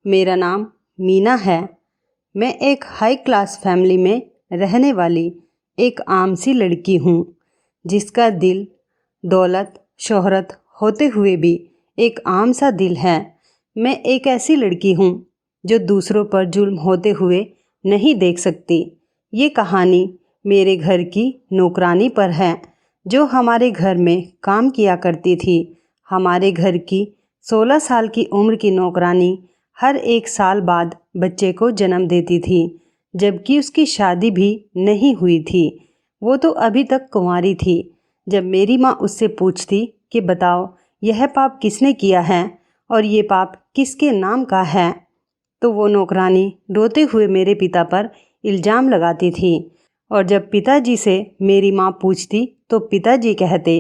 मेरा नाम मीना है। मैं एक हाई क्लास फैमिली में रहने वाली एक आम सी लड़की हूँ, जिसका दिल दौलत शोहरत होते हुए भी एक आम सा दिल है। मैं एक ऐसी लड़की हूँ जो दूसरों पर जुल्म होते हुए नहीं देख सकती। ये कहानी मेरे घर की नौकरानी पर है, जो हमारे घर में काम किया करती थी। हमारे घर की 16 साल की उम्र की नौकरानी हर एक साल बाद बच्चे को जन्म देती थी, जबकि उसकी शादी भी नहीं हुई थी। वो तो अभी तक कुंवारी थी। जब मेरी माँ उससे पूछती कि बताओ यह पाप किसने किया है और ये पाप किसके नाम का है, तो वो नौकरानी रोते हुए मेरे पिता पर इल्ज़ाम लगाती थी। और जब पिताजी से मेरी माँ पूछती तो पिताजी कहते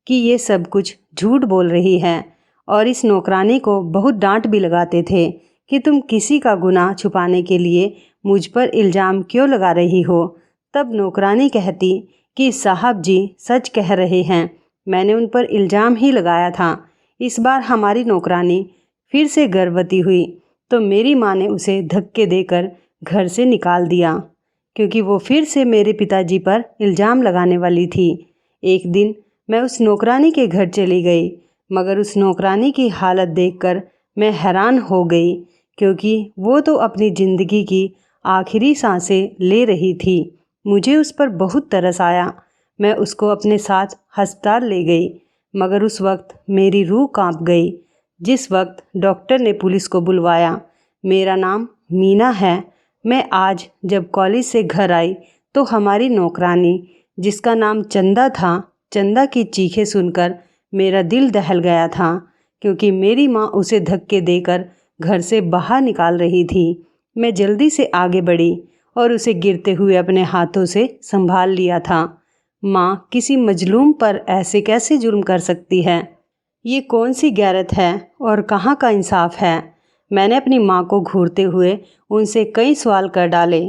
कि ये सब कुछ झूठ बोल रही है, और इस नौकरानी को बहुत डांट भी लगाते थे कि तुम किसी का गुनाह छुपाने के लिए मुझ पर इल्ज़ाम क्यों लगा रही हो। तब नौकरानी कहती कि साहब जी सच कह रहे हैं, मैंने उन पर इल्ज़ाम ही लगाया था। इस बार हमारी नौकरानी फिर से गर्भवती हुई तो मेरी माँ ने उसे धक्के देकर घर से निकाल दिया, क्योंकि वो फिर से मेरे पिताजी पर इल्ज़ाम लगाने वाली थी। एक दिन मैं उस नौकरानी के घर चली गई, मगर उस नौकरानी की हालत देखकर मैं हैरान हो गई, क्योंकि वो तो अपनी ज़िंदगी की आखिरी सांसें ले रही थी। मुझे उस पर बहुत तरस आया। मैं उसको अपने साथ अस्पताल ले गई, मगर उस वक्त मेरी रूह कांप गई जिस वक्त डॉक्टर ने पुलिस को बुलवाया। मेरा नाम मीना है। मैं आज जब कॉलेज से घर आई तो हमारी नौकरानी, जिसका नाम चंदा था, चंदा की चीखें सुनकर मेरा दिल दहल गया था, क्योंकि मेरी माँ उसे धक्के देकर घर से बाहर निकाल रही थी। मैं जल्दी से आगे बढ़ी और उसे गिरते हुए अपने हाथों से संभाल लिया था। माँ किसी मजलूम पर ऐसे कैसे जुल्म कर सकती है? ये कौन सी गैरत है और कहाँ का इंसाफ है? मैंने अपनी माँ को घूरते हुए उनसे कई सवाल कर डाले।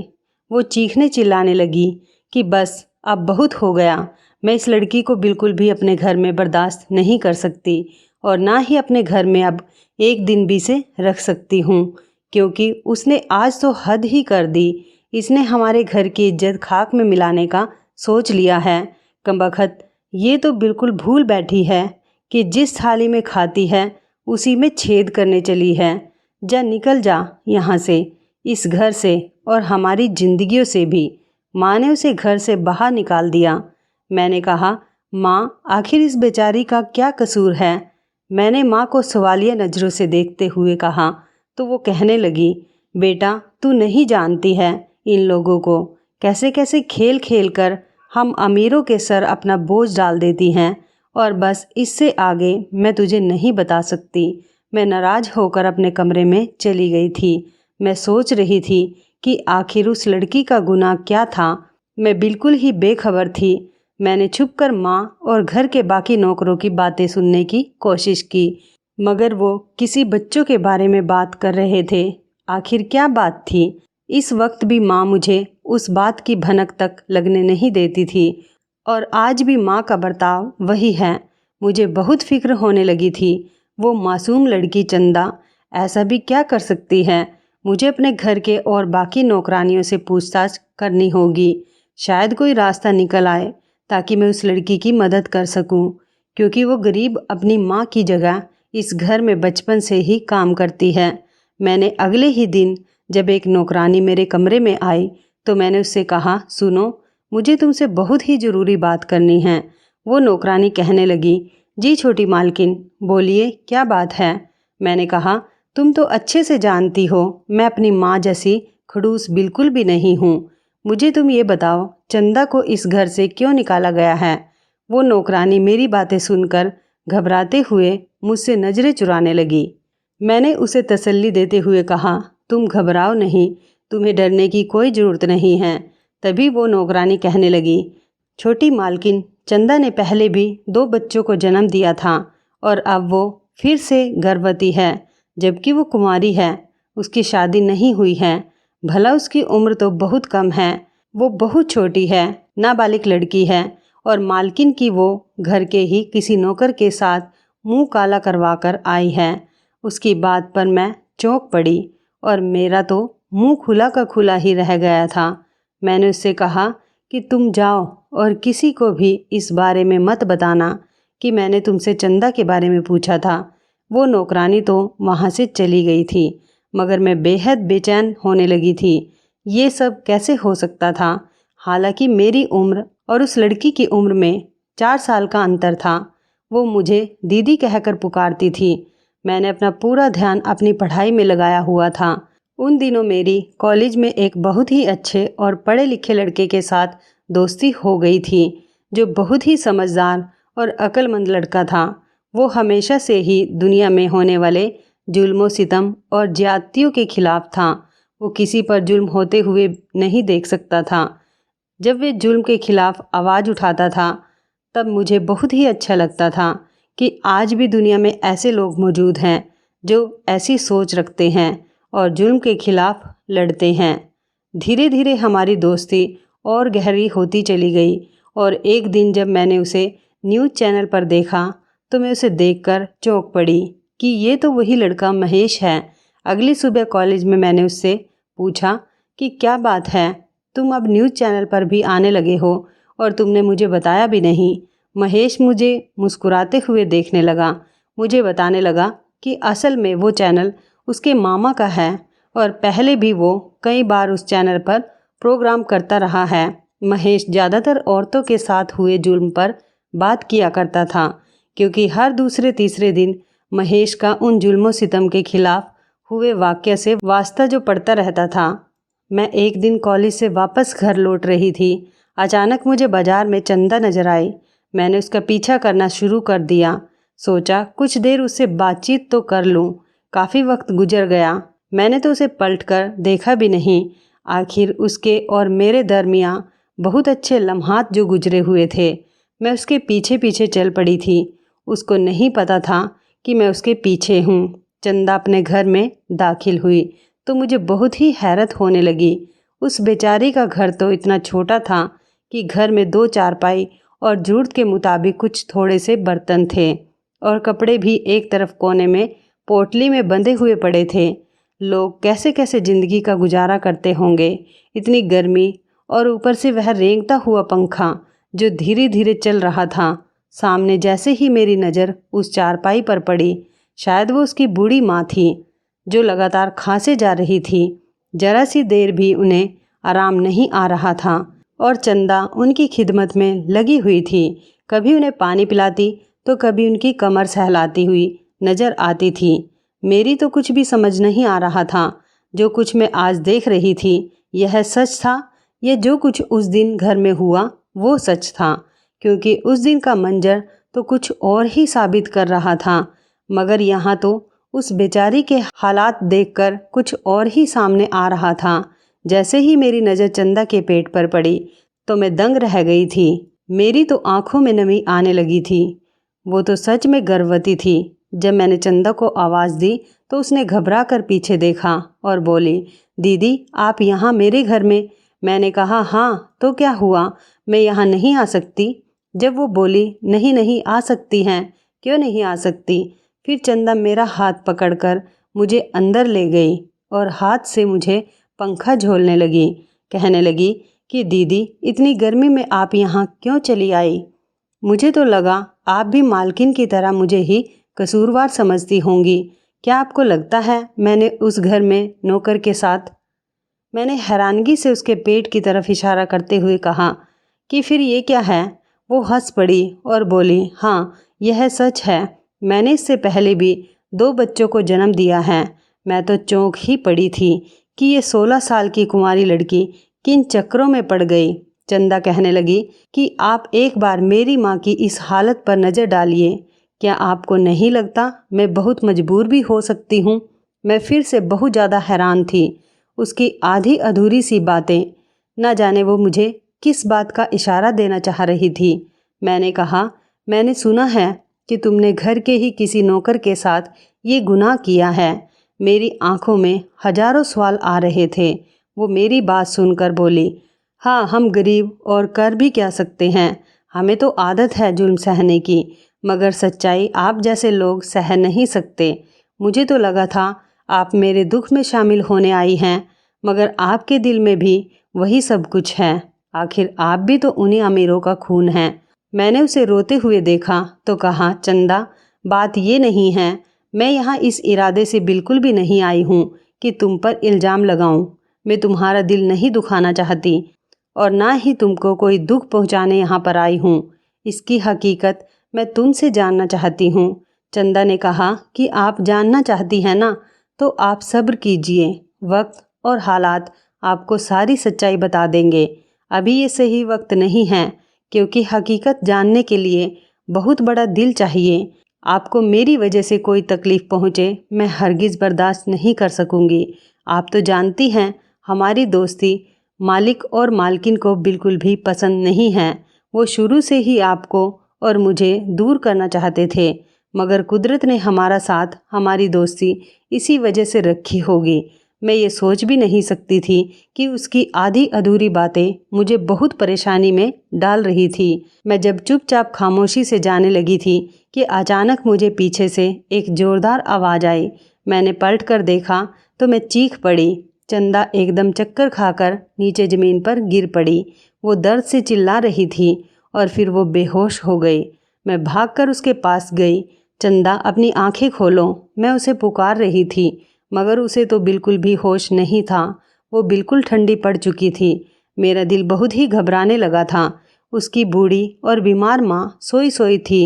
वो चीखने चिल्लाने लगी कि बस अब बहुत हो गया। मैं इस लड़की को बिल्कुल भी अपने घर में बर्दाश्त नहीं कर सकती, और ना ही अपने घर में अब एक दिन भी से रख सकती हूँ, क्योंकि उसने आज तो हद ही कर दी। इसने हमारे घर की इज्जत खाक में मिलाने का सोच लिया है। कमबख्त, ये तो बिल्कुल भूल बैठी है कि जिस थाली में खाती है उसी में छेद करने चली है। जा निकल जा यहाँ से, इस घर से और हमारी ज़िंदगियों से भी। माँ ने उसे घर से बाहर निकाल दिया। मैंने कहा, माँ आखिर इस बेचारी का क्या कसूर है? मैंने माँ को सवालिया नज़रों से देखते हुए कहा तो वो कहने लगी, बेटा तू नहीं जानती है इन लोगों को, कैसे कैसे खेल खेल कर हम अमीरों के सर अपना बोझ डाल देती हैं, और बस इससे आगे मैं तुझे नहीं बता सकती। मैं नाराज़ होकर अपने कमरे में चली गई थी। मैं सोच रही थी कि आखिर उस लड़की का गुनाह क्या था। मैं बिल्कुल ही बेखबर थी। मैंने छुपकर माँ और घर के बाकी नौकरों की बातें सुनने की कोशिश की, मगर वो किसी बच्चों के बारे में बात कर रहे थे। आखिर क्या बात थी? इस वक्त भी माँ मुझे उस बात की भनक तक लगने नहीं देती थी, और आज भी माँ का बर्ताव वही है। मुझे बहुत फिक्र होने लगी थी। वो मासूम लड़की चंदा ऐसा भी क्या कर सकती है? मुझे अपने घर के और बाकी नौकरानियों से पूछताछ करनी होगी। शायद कोई रास्ता निकल आए ताकि मैं उस लड़की की मदद कर सकूं, क्योंकि वो गरीब अपनी माँ की जगह इस घर में बचपन से ही काम करती है। मैंने अगले ही दिन जब एक नौकरानी मेरे कमरे में आई तो मैंने उससे कहा, सुनो, मुझे तुमसे बहुत ही ज़रूरी बात करनी है। वो नौकरानी कहने लगी, जी छोटी मालकिन, बोलिए क्या बात है? मैंने कहा, तुम तो अच्छे से जानती हो मैं अपनी माँ जैसी खड़ूस बिल्कुल भी नहीं हूँ। मुझे तुम ये बताओ, चंदा को इस घर से क्यों निकाला गया है? वो नौकरानी मेरी बातें सुनकर घबराते हुए मुझसे नज़रें चुराने लगी। मैंने उसे तसल्ली देते हुए कहा, तुम घबराओ नहीं, तुम्हें डरने की कोई ज़रूरत नहीं है। तभी वो नौकरानी कहने लगी, छोटी मालकिन, चंदा ने पहले भी 2 बच्चों को जन्म दिया था और अब वो फिर से गर्भवती है, जबकि वो कुंवारी है। उसकी शादी नहीं हुई है। भला उसकी उम्र तो बहुत कम है। वो बहुत छोटी है, नाबालिग लड़की है, और मालकिन की वो घर के ही किसी नौकर के साथ मुंह काला करवा कर आई है। उसकी बात पर मैं चौंक पड़ी और मेरा तो मुंह खुला का खुला ही रह गया था। मैंने उससे कहा कि तुम जाओ और किसी को भी इस बारे में मत बताना कि मैंने तुमसे चंदा के बारे में पूछा था। वो नौकरानी तो वहाँ से चली गई थी, मगर मैं बेहद बेचैन होने लगी थी। ये सब कैसे हो सकता था? हालांकि मेरी उम्र और उस लड़की की उम्र में 4 साल का अंतर था। वो मुझे दीदी कहकर पुकारती थी। मैंने अपना पूरा ध्यान अपनी पढ़ाई में लगाया हुआ था। उन दिनों मेरी कॉलेज में एक बहुत ही अच्छे और पढ़े लिखे लड़के के साथ दोस्ती हो गई थी, जो बहुत ही समझदार और अक्लमंद लड़का था। वो हमेशा से ही दुनिया में होने वाले जुल्म सितम और ज्यादतियों के खिलाफ था। वो किसी पर जुल्म होते हुए नहीं देख सकता था। जब वे जुल्म के खिलाफ आवाज़ उठाता था तब मुझे बहुत ही अच्छा लगता था कि आज भी दुनिया में ऐसे लोग मौजूद हैं जो ऐसी सोच रखते हैं और जुल्म के खिलाफ लड़ते हैं। धीरे धीरे हमारी दोस्ती और गहरी होती चली गई और एक दिन जब मैंने उसे न्यूज़ चैनल पर देखा तो मैं उसे देखकर चौंक पड़ी कि ये तो वही लड़का महेश है। अगली सुबह कॉलेज में मैंने उससे पूछा कि क्या बात है, तुम अब न्यूज़ चैनल पर भी आने लगे हो और तुमने मुझे बताया भी नहीं। महेश मुझे मुस्कुराते हुए देखने लगा। मुझे बताने लगा कि असल में वो चैनल उसके मामा का है और पहले भी वो कई बार उस चैनल पर प्रोग्राम करता रहा है। महेश ज़्यादातर औरतों के साथ हुए जुल्म पर बात किया करता था, क्योंकि हर दूसरे तीसरे दिन महेश का उन जुल्मों सितम के खिलाफ हुए वाक़या से वास्ता जो पड़ता रहता था। मैं एक दिन कॉलेज से वापस घर लौट रही थी। अचानक मुझे बाजार में चंदा नजर आई। मैंने उसका पीछा करना शुरू कर दिया। सोचा कुछ देर उससे बातचीत तो कर लूं। काफ़ी वक्त गुजर गया। मैंने तो उसे पलटकर देखा भी नहीं। आखिर उसके और मेरे दरमियाँ बहुत अच्छे लम्हात जो गुजरे हुए थे। मैं उसके पीछे पीछे चल पड़ी थी। उसको नहीं पता था कि मैं उसके पीछे हूँ। चंदा अपने घर में दाखिल हुई तो मुझे बहुत ही हैरत होने लगी। उस बेचारी का घर तो इतना छोटा था कि घर में 2 चारपाई और ज़रूरत के मुताबिक कुछ थोड़े से बर्तन थे और कपड़े भी एक तरफ कोने में पोटली में बंधे हुए पड़े थे। लोग कैसे कैसे ज़िंदगी का गुजारा करते होंगे। इतनी गर्मी और ऊपर से वह रेंगता हुआ पंखा जो धीरे धीरे चल रहा था। सामने जैसे ही मेरी नज़र उस चारपाई पर पड़ी, शायद वो उसकी बूढ़ी माँ थी जो लगातार खांसे जा रही थी। जरा सी देर भी उन्हें आराम नहीं आ रहा था और चंदा उनकी खिदमत में लगी हुई थी। कभी उन्हें पानी पिलाती तो कभी उनकी कमर सहलाती हुई नज़र आती थी। मेरी तो कुछ भी समझ नहीं आ रहा था। जो कुछ मैं आज देख रही थी यह सच था या जो कुछ उस दिन घर में हुआ वो सच था, क्योंकि उस दिन का मंजर तो कुछ और ही साबित कर रहा था। मगर यहाँ तो उस बेचारी के हालात देखकर कुछ और ही सामने आ रहा था। जैसे ही मेरी नज़र चंदा के पेट पर पड़ी तो मैं दंग रह गई थी। मेरी तो आंखों में नमी आने लगी थी। वो तो सच में गर्भवती थी। जब मैंने चंदा को आवाज़ दी तो उसने घबरा कर पीछे देखा और बोली, दीदी आप यहाँ मेरे घर में? मैंने कहा हाँ, तो क्या हुआ, मैं यहाँ नहीं आ सकती? जब वो बोली नहीं नहीं आ सकती हैं। क्यों नहीं आ सकती? फिर चंदा मेरा हाथ पकड़कर मुझे अंदर ले गई और हाथ से मुझे पंखा झोलने लगी। कहने लगी कि दीदी इतनी गर्मी में आप यहाँ क्यों चली आई? मुझे तो लगा आप भी मालकिन की तरह मुझे ही कसूरवार समझती होंगी। क्या आपको लगता है मैंने उस घर में नौकर के साथ? मैंने हैरानगी से उसके पेट की तरफ इशारा करते हुए कहा कि फिर ये क्या है? वो हंस पड़ी और बोली, हाँ यह सच है, मैंने इससे पहले भी 2 बच्चों को जन्म दिया है। मैं तो चौंक ही पड़ी थी कि ये 16 साल की कुंवारी लड़की किन चक्करों में पड़ गई। चंदा कहने लगी कि आप एक बार मेरी माँ की इस हालत पर नज़र डालिए। क्या आपको नहीं लगता मैं बहुत मजबूर भी हो सकती हूँ? मैं फिर से बहुत ज़्यादा हैरान थी। उसकी आधी अधूरी सी बातें, न जाने वो मुझे किस बात का इशारा देना चाह रही थी। मैंने कहा, मैंने सुना है कि तुमने घर के ही किसी नौकर के साथ ये गुनाह किया है। मेरी आंखों में हजारों सवाल आ रहे थे। वो मेरी बात सुनकर बोली, हाँ हम गरीब और कर भी क्या सकते हैं, हमें तो आदत है जुल्म सहने की, मगर सच्चाई आप जैसे लोग सह नहीं सकते। मुझे तो लगा था आप मेरे दुख में शामिल होने आई हैं, मगर आपके दिल में भी वही सब कुछ है। आखिर आप भी तो उन्हीं अमीरों का खून हैं। मैंने उसे रोते हुए देखा तो कहा, चंदा, बात ये नहीं है। मैं यहाँ इस इरादे से बिल्कुल भी नहीं आई हूँ कि तुम पर इल्ज़ाम लगाऊं। मैं तुम्हारा दिल नहीं दुखाना चाहती और ना ही तुमको कोई दुख पहुँचाने यहाँ पर आई हूँ। इसकी हकीकत मैं तुमसे जानना चाहती हूँ। चंदा ने कहा कि आप जानना चाहती हैं ना, तो आप सब्र कीजिए। वक्त और हालात आपको सारी सच्चाई बता देंगे। अभी ये सही वक्त नहीं है, क्योंकि हकीकत जानने के लिए बहुत बड़ा दिल चाहिए। आपको मेरी वजह से कोई तकलीफ़ पहुँचे मैं हरगिज़ बर्दाश्त नहीं कर सकूँगी। आप तो जानती हैं हमारी दोस्ती मालिक और मालकिन को बिल्कुल भी पसंद नहीं है। वो शुरू से ही आपको और मुझे दूर करना चाहते थे, मगर कुदरत ने हमारा साथ, हमारी दोस्ती इसी वजह से रखी होगी। मैं ये सोच भी नहीं सकती थी कि उसकी आधी अधूरी बातें मुझे बहुत परेशानी में डाल रही थी। मैं जब चुपचाप खामोशी से जाने लगी थी कि अचानक मुझे पीछे से एक ज़ोरदार आवाज़ आई। मैंने पलट कर देखा तो मैं चीख पड़ी। चंदा एकदम चक्कर खाकर नीचे ज़मीन पर गिर पड़ी। वो दर्द से चिल्ला रही थी और फिर वो बेहोश हो गई। मैं भागकर उसके पास गई। चंदा, अपनी आंखें खोलो, मैं उसे पुकार रही थी, मगर उसे तो बिल्कुल भी होश नहीं था। वो बिल्कुल ठंडी पड़ चुकी थी। मेरा दिल बहुत ही घबराने लगा था। उसकी बूढ़ी और बीमार माँ सोई सोई थी।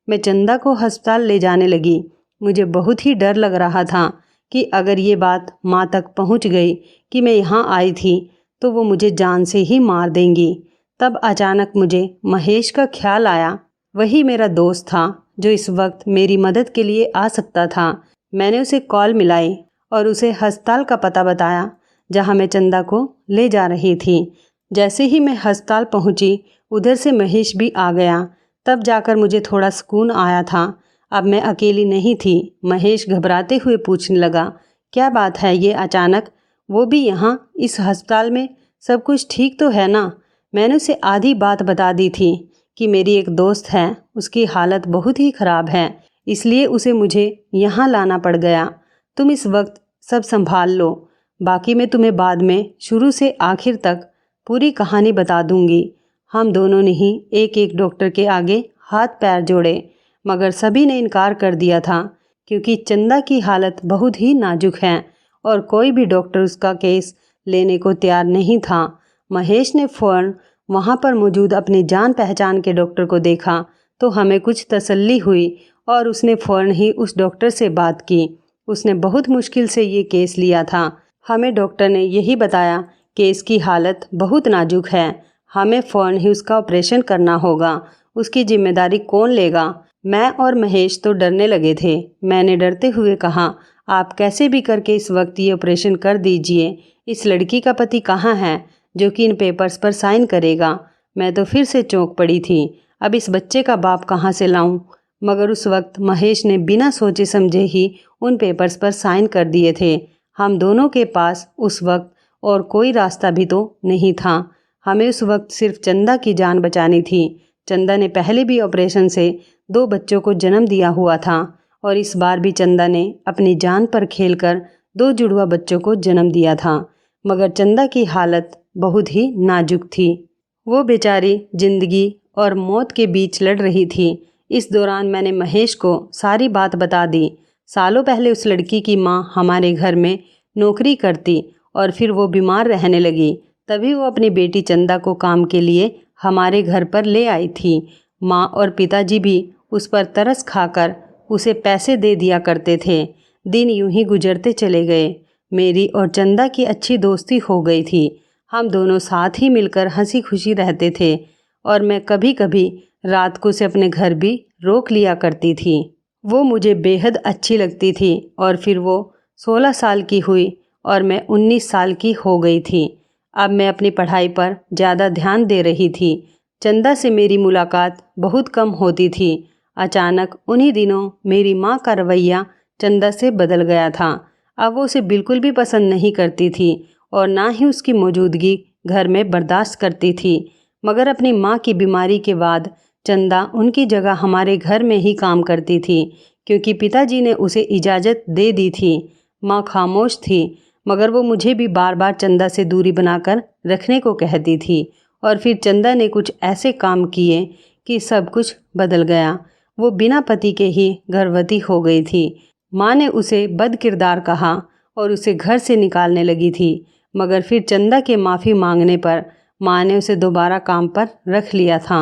मैं चंदा को अस्पताल ले जाने लगी। मुझे बहुत ही डर लग रहा था कि अगर ये बात माँ तक पहुँच गई कि मैं यहाँ आई थी तो वो मुझे जान से ही मार देंगी। तब अचानक मुझे महेश का ख्याल आया। वही मेरा दोस्त था जो इस वक्त मेरी मदद के लिए आ सकता था। मैंने उसे कॉल मिलाई और उसे अस्पताल का पता बताया जहाँ मैं चंदा को ले जा रही थी। जैसे ही मैं अस्पताल पहुँची, उधर से महेश भी आ गया। तब जाकर मुझे थोड़ा सुकून आया था। अब मैं अकेली नहीं थी। महेश घबराते हुए पूछने लगा, क्या बात है ये अचानक? वो भी यहाँ इस अस्पताल में? सब कुछ ठीक तो है ना? मैंने उसे आधी बात बता दी थी कि मेरी एक दोस्त है, उसकी हालत बहुत ही ख़राब है, इसलिए उसे मुझे यहाँ लाना पड़ गया। तुम इस वक्त सब संभाल लो, बाकी मैं तुम्हें बाद में शुरू से आखिर तक पूरी कहानी बता दूंगी। हम दोनों ने ही एक एक डॉक्टर के आगे हाथ पैर जोड़े, मगर सभी ने इनकार कर दिया था, क्योंकि चंदा की हालत बहुत ही नाजुक है और कोई भी डॉक्टर उसका केस लेने को तैयार नहीं था। महेश ने फ़ौरन वहाँ पर मौजूद अपने जान पहचान के डॉक्टर को देखा तो हमें कुछ तसल्ली हुई और उसने फ़ौरन ही उस डॉक्टर से बात की। उसने बहुत मुश्किल से ये केस लिया था। हमें डॉक्टर ने यही बताया कि इसकी हालत बहुत नाजुक है, हमें फ़ौरन ही उसका ऑपरेशन करना होगा। उसकी जिम्मेदारी कौन लेगा? मैं और महेश तो डरने लगे थे। मैंने डरते हुए कहा, आप कैसे भी करके इस वक्त ये ऑपरेशन कर दीजिए। इस लड़की का पति कहाँ है जो कि इन पेपर्स पर साइन करेगा? मैं तो फिर से चौंक पड़ी थी। अब इस बच्चे का बाप कहाँ से लाऊं? मगर उस वक्त महेश ने बिना सोचे समझे ही उन पेपर्स पर साइन कर दिए थे। हम दोनों के पास उस वक्त और कोई रास्ता भी तो नहीं था। हमें उस वक्त सिर्फ चंदा की जान बचानी थी। चंदा ने पहले भी ऑपरेशन से 2 बच्चों को जन्म दिया हुआ था और इस बार भी चंदा ने अपनी जान पर खेलकर 2 जुड़वा बच्चों को जन्म दिया था। मगर चंदा की हालत बहुत ही नाजुक थी। वो बेचारी जिंदगी और मौत के बीच लड़ रही थी। इस दौरान मैंने महेश को सारी बात बता दी। सालों पहले उस लड़की की माँ हमारे घर में नौकरी करती और फिर वो बीमार रहने लगी। तभी वो अपनी बेटी चंदा को काम के लिए हमारे घर पर ले आई थी। माँ और पिताजी भी उस पर तरस खाकर उसे पैसे दे दिया करते थे। दिन यूं ही गुजरते चले गए। मेरी और चंदा की अच्छी दोस्ती हो गई थी। हम दोनों साथ ही मिलकर हंसी खुशी रहते थे और मैं कभी कभी रात को उसे अपने घर भी रोक लिया करती थी। वो मुझे बेहद अच्छी लगती थी और फिर वो 16 साल की हुई और मैं 19 साल की हो गई थी। अब मैं अपनी पढ़ाई पर ज़्यादा ध्यान दे रही थी। चंदा से मेरी मुलाकात बहुत कम होती थी। अचानक उन्हीं दिनों मेरी माँ का रवैया चंदा से बदल गया था। अब वो उसे बिल्कुल भी पसंद नहीं करती थी और ना ही उसकी मौजूदगी घर में बर्दाश्त करती थी। मगर अपनी माँ की बीमारी के बाद चंदा उनकी जगह हमारे घर में ही काम करती थी, क्योंकि पिताजी ने उसे इजाज़त दे दी थी। माँ खामोश थी, मगर वो मुझे भी बार बार चंदा से दूरी बनाकर रखने को कहती थी। और फिर चंदा ने कुछ ऐसे काम किए कि सब कुछ बदल गया। वो बिना पति के ही गर्भवती हो गई थी। माँ ने उसे बदकिरदार कहा और उसे घर से निकालने लगी थी, मगर फिर चंदा के माफ़ी मांगने पर माँ ने उसे दोबारा काम पर रख लिया था।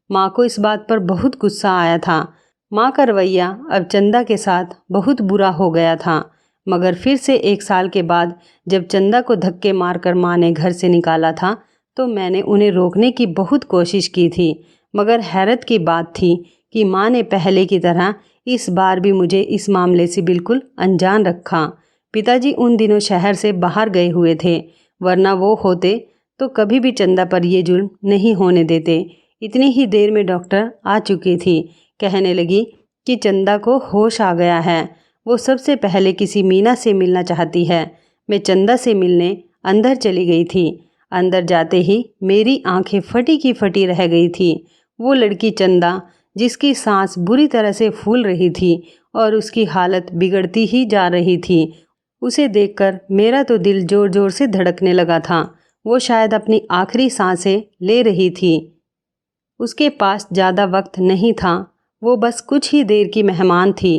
माँ को इस बात पर बहुत गुस्सा आया था। माँ का रवैया अब चंदा के साथ बहुत बुरा हो गया था। मगर फिर से 1 साल के बाद जब चंदा को धक्के मारकर माँ ने घर से निकाला था, तो मैंने उन्हें रोकने की बहुत कोशिश की थी। मगर हैरत की बात थी कि माँ ने पहले की तरह इस बार भी मुझे इस मामले से बिल्कुल अनजान रखा। पिताजी उन दिनों शहर से बाहर गए हुए थे, वरना वो होते तो कभी भी चंदा पर ये जुल्म नहीं होने देते। इतनी ही देर में डॉक्टर आ चुकी थी। कहने लगी कि चंदा को होश आ गया है। वो सबसे पहले किसी मीना से मिलना चाहती है। मैं चंदा से मिलने अंदर चली गई थी। अंदर जाते ही मेरी आंखें फटी की फटी रह गई थी। वो लड़की चंदा, जिसकी सांस बुरी तरह से फूल रही थी और उसकी हालत बिगड़ती ही जा रही थी, उसे देखकर मेरा तो दिल जोर जोर से धड़कने लगा था। वो शायद अपनी आखिरी सांसें ले रही थी। उसके पास ज़्यादा वक्त नहीं था। वो बस कुछ ही देर की मेहमान थी।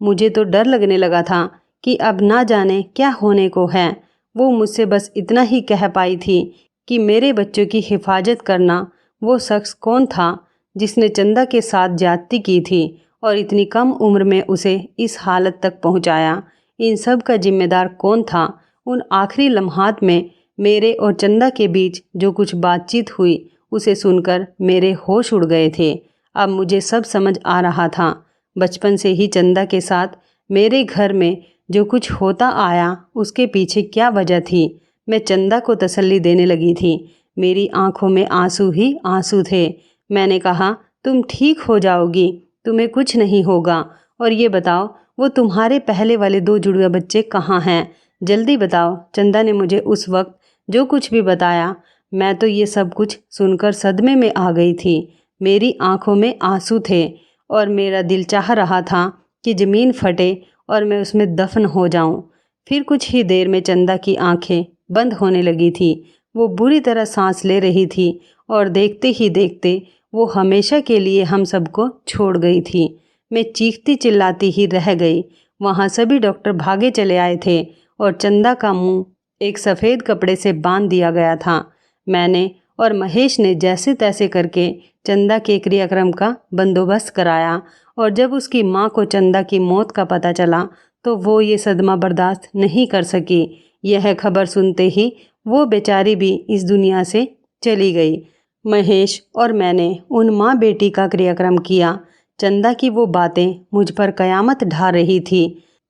मुझे तो डर लगने लगा था कि अब ना जाने क्या होने को है। वो मुझसे बस इतना ही कह पाई थी कि मेरे बच्चों की हिफाजत करना। वो शख्स कौन था जिसने चंदा के साथ ज्यादती की थी और इतनी कम उम्र में उसे इस हालत तक पहुंचाया? इन सब का जिम्मेदार कौन था? उन आखिरी लम्हात में मेरे और चंदा के बीच जो कुछ बातचीत हुई, उसे सुनकर मेरे होश उड़ गए थे। अब मुझे सब समझ आ रहा था। बचपन से ही चंदा के साथ मेरे घर में जो कुछ होता आया, उसके पीछे क्या वजह थी? मैं चंदा को तसल्ली देने लगी थी। मेरी आंखों में आंसू ही आंसू थे। मैंने कहा, तुम ठीक हो जाओगी, तुम्हें कुछ नहीं होगा। और ये बताओ, वो तुम्हारे पहले वाले 2 जुड़वा बच्चे कहाँ हैं? जल्दी बताओ। चंदा ने मुझे उस वक्त जो कुछ भी बताया, मैं तो ये सब कुछ सुनकर सदमे में आ गई थी। मेरी आंखों में आंसू थे और मेरा दिल चाह रहा था कि ज़मीन फटे और मैं उसमें दफन हो जाऊं। फिर कुछ ही देर में चंदा की आंखें बंद होने लगी थी। वो बुरी तरह सांस ले रही थी और देखते ही देखते वो हमेशा के लिए हम सबको छोड़ गई थी। मैं चीखती चिल्लाती ही रह गई। वहाँ सभी डॉक्टर भागे चले आए थे और चंदा का मुंह एक सफ़ेद कपड़े से बांध दिया गया था। मैंने और महेश ने जैसे तैसे करके चंदा के क्रियाक्रम का बंदोबस्त कराया और जब उसकी माँ को चंदा की मौत का पता चला तो वो ये सदमा बर्दाश्त नहीं कर सकी। यह खबर सुनते ही वो बेचारी भी इस दुनिया से चली गई। महेश और मैंने उन माँ बेटी का क्रियाक्रम किया। चंदा की वो बातें मुझ पर कयामत ढा रही थी।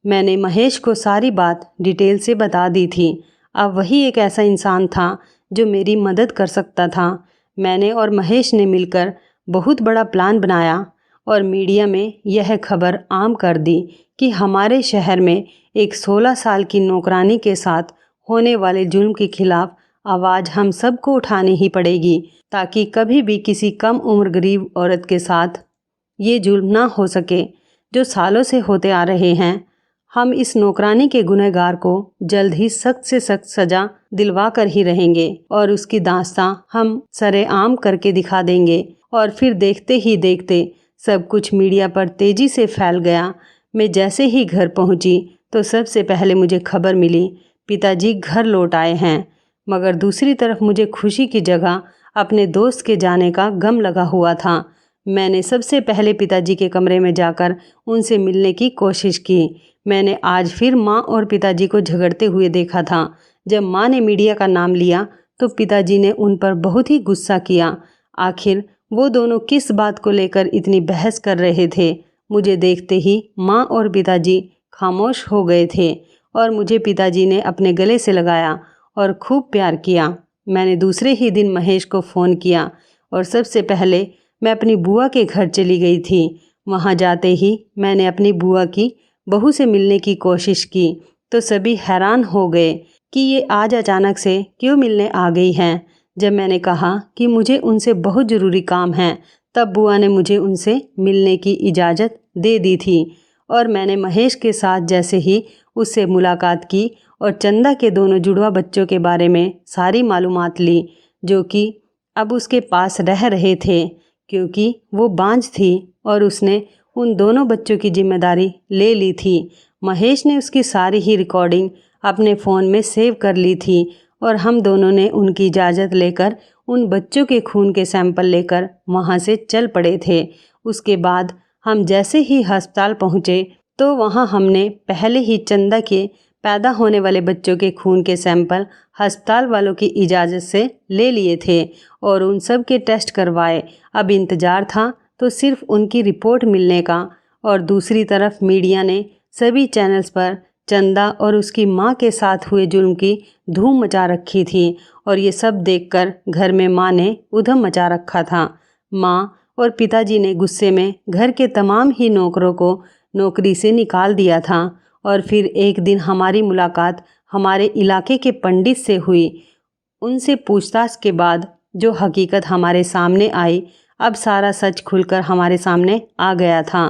मैंने महेश को सारी बात डिटेल से बता दी थी। अब वही एक ऐसा इंसान था जो मेरी मदद कर सकता था। मैंने और महेश ने मिलकर बहुत बड़ा प्लान बनाया और मीडिया में यह खबर आम कर दी कि हमारे शहर में एक 16 साल की नौकरानी के साथ होने वाले जुल्म के खिलाफ आवाज़ हम सबको उठानी ही पड़ेगी, ताकि कभी भी किसी कम उम्र गरीब औरत के साथ ये जुल्म ना हो सके जो सालों से होते आ रहे हैं। हम इस नौकरानी के गुनहगार को जल्द ही सख्त से सख्त सजा दिलवा कर ही रहेंगे और उसकी दास्तां हम सरेआम करके दिखा देंगे। और फिर देखते ही देखते सब कुछ मीडिया पर तेजी से फैल गया। मैं जैसे ही घर पहुंची तो सबसे पहले मुझे खबर मिली पिताजी घर लौट आए हैं। मगर दूसरी तरफ मुझे खुशी की जगह अपने दोस्त के जाने का गम लगा हुआ था। मैंने सबसे पहले पिताजी के कमरे में जाकर उनसे मिलने की कोशिश की। मैंने आज फिर माँ और पिताजी को झगड़ते हुए देखा था। जब माँ ने मीडिया का नाम लिया तो पिताजी ने उन पर बहुत ही गुस्सा किया। आखिर वो दोनों किस बात को लेकर इतनी बहस कर रहे थे? मुझे देखते ही माँ और पिताजी खामोश हो गए थे और मुझे पिताजी ने अपने गले से लगाया और खूब प्यार किया। मैंने दूसरे ही दिन महेश को फ़ोन किया और सबसे पहले मैं अपनी बुआ के घर चली गई थी। वहाँ जाते ही मैंने अपनी बुआ की बहू से मिलने की कोशिश की तो सभी हैरान हो गए कि ये आज अचानक से क्यों मिलने आ गई हैं। जब मैंने कहा कि मुझे उनसे बहुत ज़रूरी काम है, तब बुआ ने मुझे उनसे मिलने की इजाज़त दे दी थी और मैंने महेश के साथ जैसे ही उससे मुलाकात की और चंदा के दोनों जुड़वा बच्चों के बारे में सारी मालूमात ली, जो कि अब उसके पास रह रहे थे क्योंकि वो बांझ थी और उसने उन दोनों बच्चों की जिम्मेदारी ले ली थी। महेश ने उसकी सारी ही रिकॉर्डिंग अपने फ़ोन में सेव कर ली थी और हम दोनों ने उनकी इजाज़त लेकर उन बच्चों के खून के सैंपल लेकर वहाँ से चल पड़े थे। उसके बाद हम जैसे ही अस्पताल पहुँचे तो वहाँ हमने पहले ही चंदा के पैदा होने वाले बच्चों के खून के सैंपल अस्पताल वालों की इजाज़त से ले लिए थे और उन सब के टेस्ट करवाए। अब इंतज़ार था तो सिर्फ उनकी रिपोर्ट मिलने का। और दूसरी तरफ मीडिया ने सभी चैनल्स पर चंदा और उसकी माँ के साथ हुए जुल्म की धूम मचा रखी थी और ये सब देखकर घर में माँ ने उधम मचा रखा था। माँ और पिताजी ने गुस्से में घर के तमाम ही नौकरों को नौकरी से निकाल दिया था और फिर एक दिन हमारी मुलाकात हमारे इलाके के पंडित से हुई। उनसे पूछताछ के बाद जो हकीकत हमारे सामने आई, अब सारा सच खुलकर हमारे सामने आ गया था।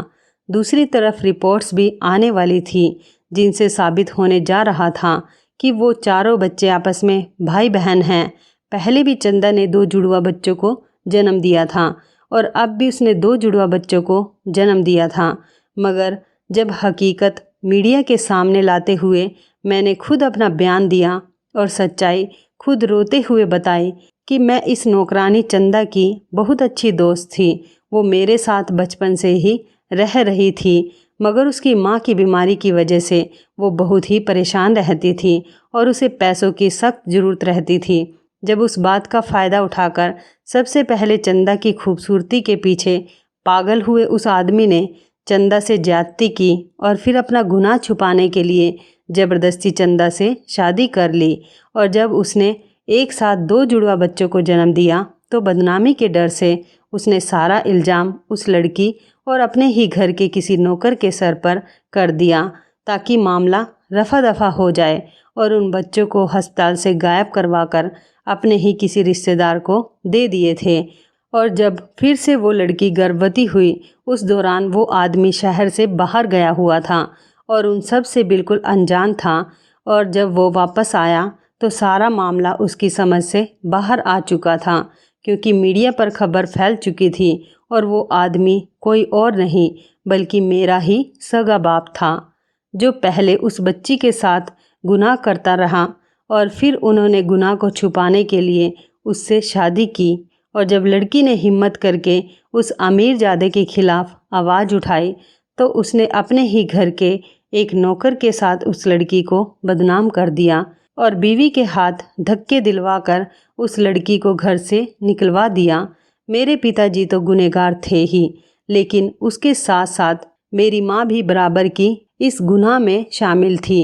दूसरी तरफ रिपोर्ट्स भी आने वाली थी जिनसे साबित होने जा रहा था कि वो चारों बच्चे आपस में भाई बहन हैं। पहले भी चंदा ने 2 जुड़वा बच्चों को जन्म दिया था और अब भी उसने 2 जुड़वा बच्चों को जन्म दिया था, मगर जब हकीकत मीडिया के सामने लाते हुए मैंने खुद अपना बयान दिया और सच्चाई खुद रोते हुए बताई कि मैं इस नौकरानी चंदा की बहुत अच्छी दोस्त थी। वो मेरे साथ बचपन से ही रह रही थी, मगर उसकी माँ की बीमारी की वजह से वो बहुत ही परेशान रहती थी और उसे पैसों की सख्त ज़रूरत रहती थी। जब उस बात का फ़ायदा उठाकर सबसे पहले चंदा की खूबसूरती के पीछे पागल हुए उस आदमी ने चंदा से ज्यादती की और फिर अपना गुनाह छुपाने के लिए ज़बरदस्ती चंदा से शादी कर ली। और जब उसने एक साथ 2 जुड़वा बच्चों को जन्म दिया तो बदनामी के डर से उसने सारा इल्ज़ाम उस लड़की और अपने ही घर के किसी नौकर के सर पर कर दिया ताकि मामला रफा दफा हो जाए और उन बच्चों को अस्पताल से गायब करवाकर अपने ही किसी रिश्तेदार को दे दिए थे। और जब फिर से वो लड़की गर्भवती हुई, उस दौरान वो आदमी शहर से बाहर गया हुआ था और उन सब से बिल्कुल अनजान था। और जब वो वापस आया तो सारा मामला उसकी समझ से बाहर आ चुका था क्योंकि मीडिया पर खबर फैल चुकी थी और वो आदमी कोई और नहीं बल्कि मेरा ही सगा बाप था, जो पहले उस बच्ची के साथ गुनाह करता रहा और फिर उन्होंने गुनाह को छुपाने के लिए उससे शादी की। और जब लड़की ने हिम्मत करके उस अमीरजादे के खिलाफ आवाज़ उठाई तो उसने अपने ही घर के एक नौकर के साथ उस लड़की को बदनाम कर दिया और बीवी के हाथ धक्के दिलवाकर उस लड़की को घर से निकलवा दिया। मेरे पिताजी तो गुनहगार थे ही, लेकिन उसके साथ साथ मेरी माँ भी बराबर की इस गुनाह में शामिल थी।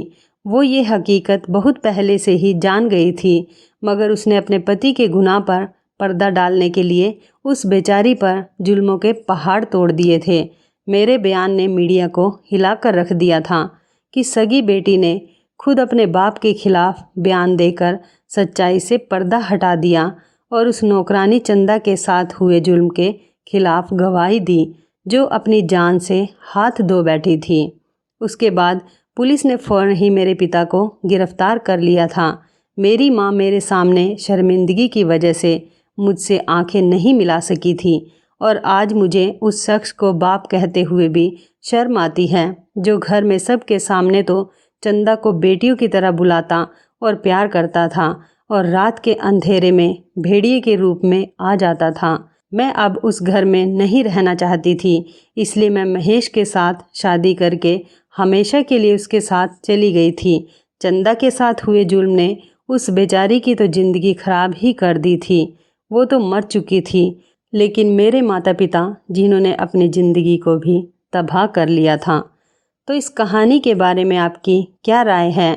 वो ये हकीकत बहुत पहले से ही जान गई थी, मगर उसने अपने पति के गुनाह पर पर्दा डालने के लिए उस बेचारी पर जुल्मों के पहाड़ तोड़ दिए थे। मेरे बयान ने मीडिया को हिलाकर रख दिया था कि सगी बेटी ने खुद अपने बाप के खिलाफ बयान देकर सच्चाई से पर्दा हटा दिया और उस नौकरानी चंदा के साथ हुए जुल्म के खिलाफ गवाही दी, जो अपनी जान से हाथ धो बैठी थी। उसके बाद पुलिस ने फ़ौरन ही मेरे पिता को गिरफ्तार कर लिया था। मेरी माँ मेरे सामने शर्मिंदगी की वजह से मुझसे आंखें नहीं मिला सकी थी और आज मुझे उस शख्स को बाप कहते हुए भी शर्म आती है, जो घर में सबके सामने तो चंदा को बेटियों की तरह बुलाता और प्यार करता था और रात के अंधेरे में भेड़िए के रूप में आ जाता था। मैं अब उस घर में नहीं रहना चाहती थी, इसलिए मैं महेश के साथ शादी करके हमेशा के लिए उसके साथ चली गई थी। चंदा के साथ हुए जुल्म ने उस बेचारी की तो ज़िंदगी खराब ही कर दी थी। वो तो मर चुकी थी, लेकिन मेरे माता पिता जिन्होंने अपनी ज़िंदगी को भी तबाह कर लिया था। तो इस कहानी के बारे में आपकी क्या राय है,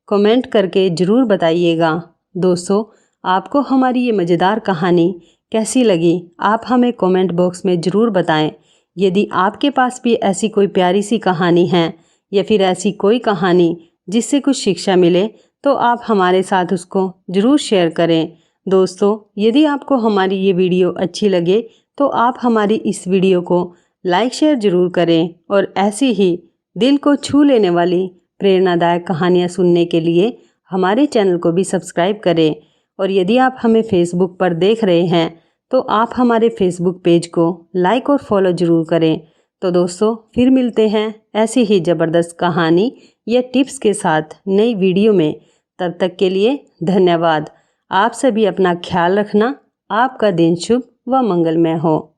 कमेंट करके ज़रूर बताइएगा। दोस्तों, आपको हमारी ये मज़ेदार कहानी कैसी लगी, आप हमें कमेंट बॉक्स में ज़रूर बताएं। यदि आपके पास भी ऐसी कोई प्यारी सी कहानी है या फिर ऐसी कोई कहानी जिससे कुछ शिक्षा मिले, तो आप हमारे साथ उसको ज़रूर शेयर करें। दोस्तों, यदि आपको हमारी ये वीडियो अच्छी लगे तो आप हमारी इस वीडियो को लाइक शेयर ज़रूर करें और ऐसी ही दिल को छू लेने वाली प्रेरणादायक कहानियाँ सुनने के लिए हमारे चैनल को भी सब्सक्राइब करें। और यदि आप हमें फेसबुक पर देख रहे हैं तो आप हमारे फेसबुक पेज को लाइक और फॉलो ज़रूर करें। तो दोस्तों, फिर मिलते हैं ऐसी ही ज़बरदस्त कहानी या टिप्स के साथ नई वीडियो में। तब तक के लिए धन्यवाद। आप सभी अपना ख्याल रखना। आपका दिन शुभ व मंगलमय हो।